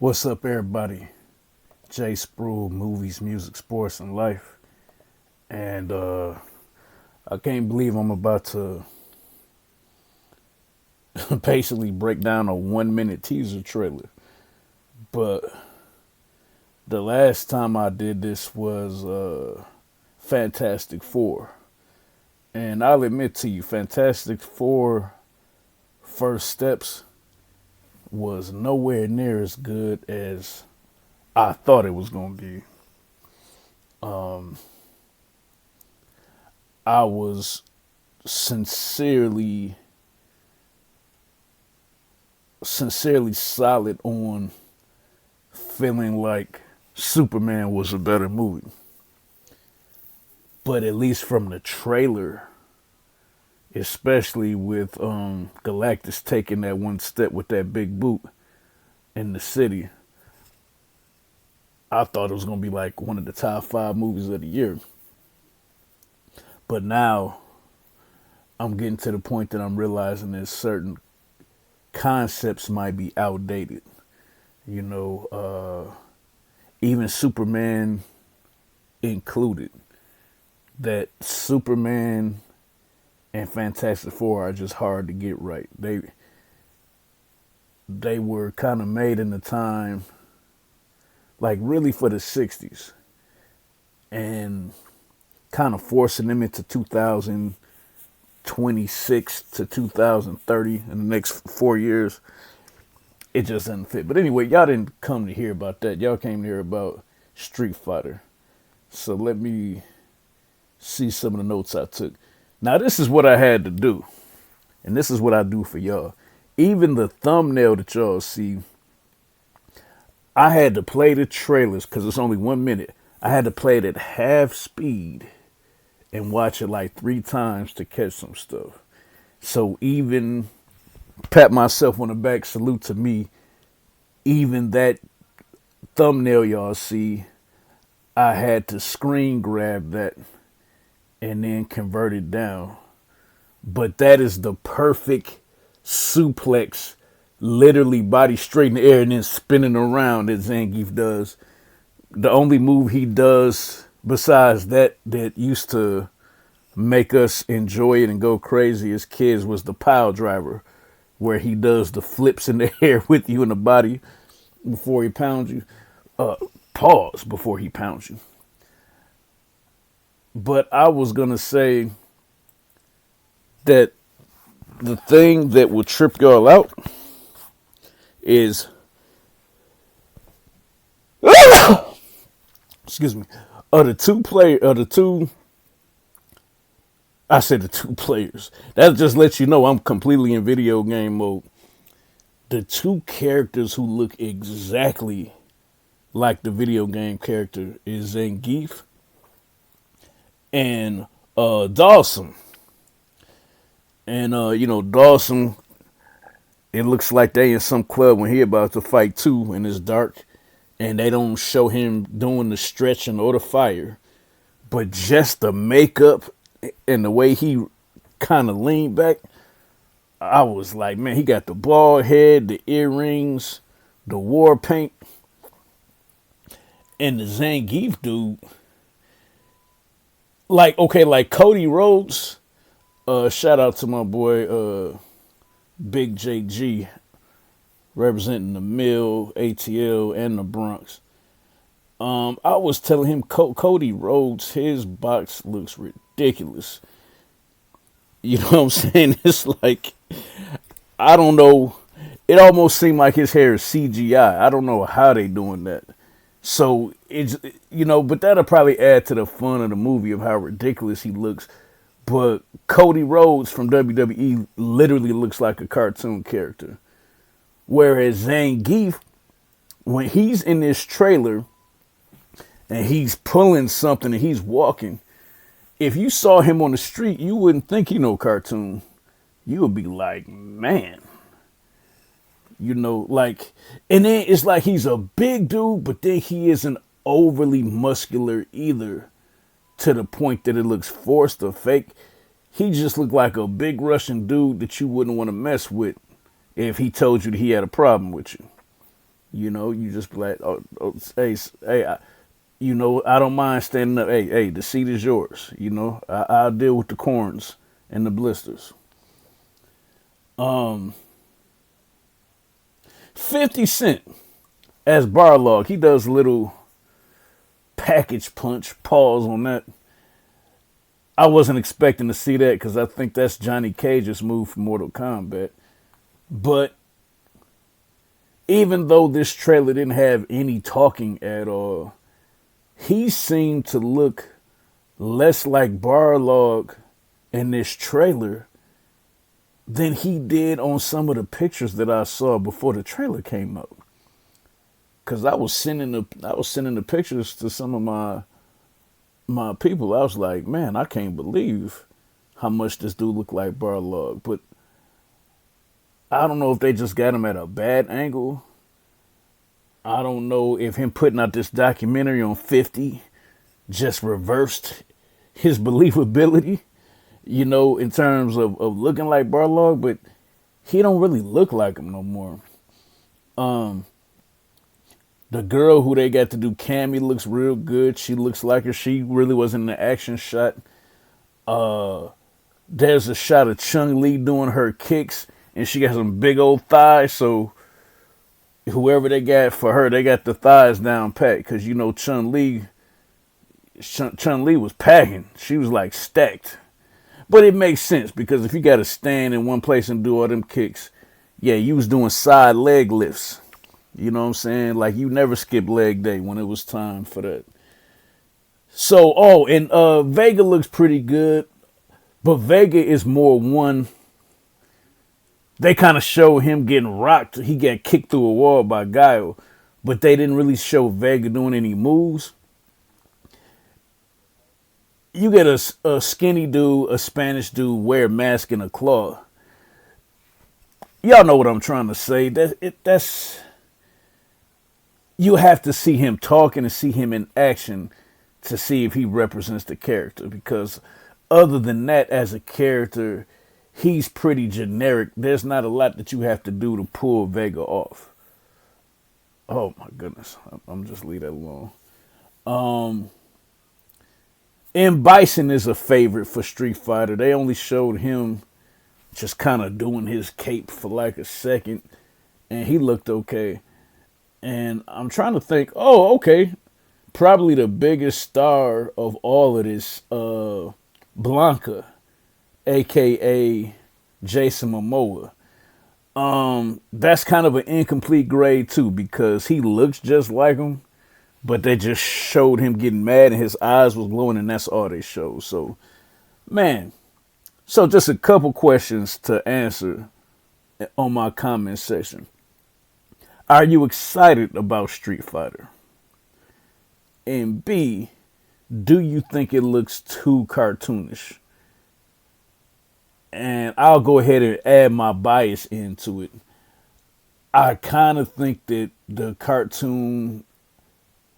What's up, everybody? Jay Sproul, movies, music, sports, and life. And I can't believe I'm about to basically break down a 1 minute teaser trailer. But the last time I did this was Fantastic Four. And I'll admit to you, Fantastic Four First Steps was nowhere near as good as I thought it was going to be. I was sincerely solid on feeling like Superman was a better movie. But at least from the trailer, especially with Galactus taking that one step with that big boot in the city, I thought it was going to be like one of the top 5 movies of the year. But now I'm getting to the point that I'm realizing that certain concepts might be outdated. You know, even Superman included. That Superman and Fantastic Four are just hard to get right. They were kind of made in the time, like really for the 60s. And kind of forcing them into 2026 to 2030 in the next 4 years, it just doesn't fit. But anyway, y'all didn't come to hear about that. Y'all came to hear about Street Fighter. So let me see some of the notes I took. Now, this is what I had to do. And this is what I do for y'all. Even the thumbnail that y'all see, I had to play the trailers because it's only 1 minute. I had to play it at half speed and watch it like 3 times to catch some stuff. So even pat myself on the back, salute to me. Even that thumbnail y'all see, I had to screen grab that and then convert it down. But that is the perfect suplex, literally body straight in the air and then spinning around that Zangief does. The only move he does besides that used to make us enjoy it and go crazy as kids was the pile driver, where he does the flips in the air with you in the body before he pounds you. Pause before he pounds you. But I was going to say that the thing that will trip y'all out is excuse me, the two players. That just lets you know I'm completely in video game mode. The 2 characters who look exactly like the video game character is Zangief and Dawson. And Dawson, it looks like they in some club when he about to fight too, and it's dark, and they don't show him doing the stretching or the fire, but just the makeup and the way he kind of leaned back, I was like, man, he got the bald head, the earrings, the war paint. And the Zangief dude, like Cody Rhodes, shout out to my boy Big JG, representing the Mill, ATL, and the Bronx. I was telling him Cody Rhodes, his box looks ridiculous. You know what I'm saying? It's like, I don't know. It almost seemed like his hair is CGI. I don't know how they doing that. So it's, but that'll probably add to the fun of the movie of how ridiculous he looks. But Cody Rhodes from WWE literally looks like a cartoon character. Whereas Zangief, when he's in this trailer and he's pulling something and he's walking, if you saw him on the street, you wouldn't think he no cartoon. You would be like, man. And then it's like he's a big dude, but then he isn't overly muscular either to the point that it looks forced or fake. He just looked like a big Russian dude that you wouldn't want to mess with if he told you that he had a problem with you. You know, you just be like, hey, I don't mind standing up. Hey, the seat is yours. You know, I'll deal with the corns and the blisters. Um, 50 Cent as Barlog, he does little package punch. Pause on that. I wasn't expecting to see that because I think that's Johnny Cage's move from Mortal Kombat. But even though this trailer didn't have any talking at all, he seemed to look less like Barlog in this trailer than he did on some of the pictures that I saw before the trailer came out. Cause I was sending the pictures to some of my people. I was like, man, I can't believe how much this dude looked like Barlog. But I don't know if they just got him at a bad angle. I don't know if him putting out this documentary on 50 just reversed his believability, you know, in terms of looking like Barlog, but he don't really look like him no more. The girl who they got to do Cammy looks real good. She looks like her. She really was in the action shot. There's a shot of Chun-Li doing her kicks, and she got some big old thighs, so whoever they got for her, they got the thighs down pat, because, you know, Chun-Li was packing. She was, like, stacked. But it makes sense, because if you got to stand in one place and do all them kicks, yeah, you was doing side leg lifts. You know what I'm saying? Like, you never skip leg day when it was time for that. So, and Vega looks pretty good, but Vega is more one. They kind of show him getting rocked. He got kicked through a wall by Guile, but they didn't really show Vega doing any moves. You get a skinny dude, a Spanish dude, wear a mask and a claw. Y'all know what I'm trying to say. That's you have to see him talking and see him in action to see if he represents the character. Because other than that, as a character, he's pretty generic. There's not a lot that you have to do to pull Vega off. Oh my goodness. I'm just leave that alone. M. Bison is a favorite for Street Fighter. They only showed him just kind of doing his cape for like a second, and he looked okay. And I'm trying to think, okay, probably the biggest star of all of this, Blanca, a.k.a. Jason Momoa. That's kind of an incomplete grade too, because he looks just like him, but they just showed him getting mad and his eyes was glowing, and that's all they showed. So, man, so just a couple questions to answer on my comment section. Are you excited about Street Fighter? And B, do you think it looks too cartoonish? And I'll go ahead and add my bias into it. I kind of think that the cartoon,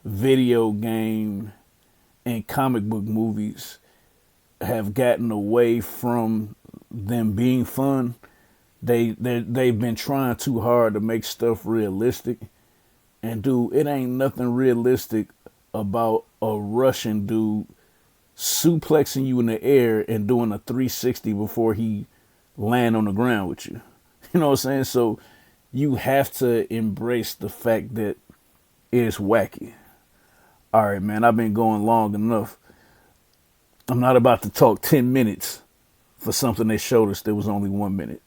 video game, and comic book movies have gotten away from them being fun. They've been trying too hard to make stuff realistic. And dude, it ain't nothing realistic about a Russian dude suplexing you in the air and doing a 360 before he land on the ground with you. You know what I'm saying? So you have to embrace the fact that it's wacky. All right, man, I've been going long enough. I'm not about to talk 10 minutes for something they showed us that was only 1 minute.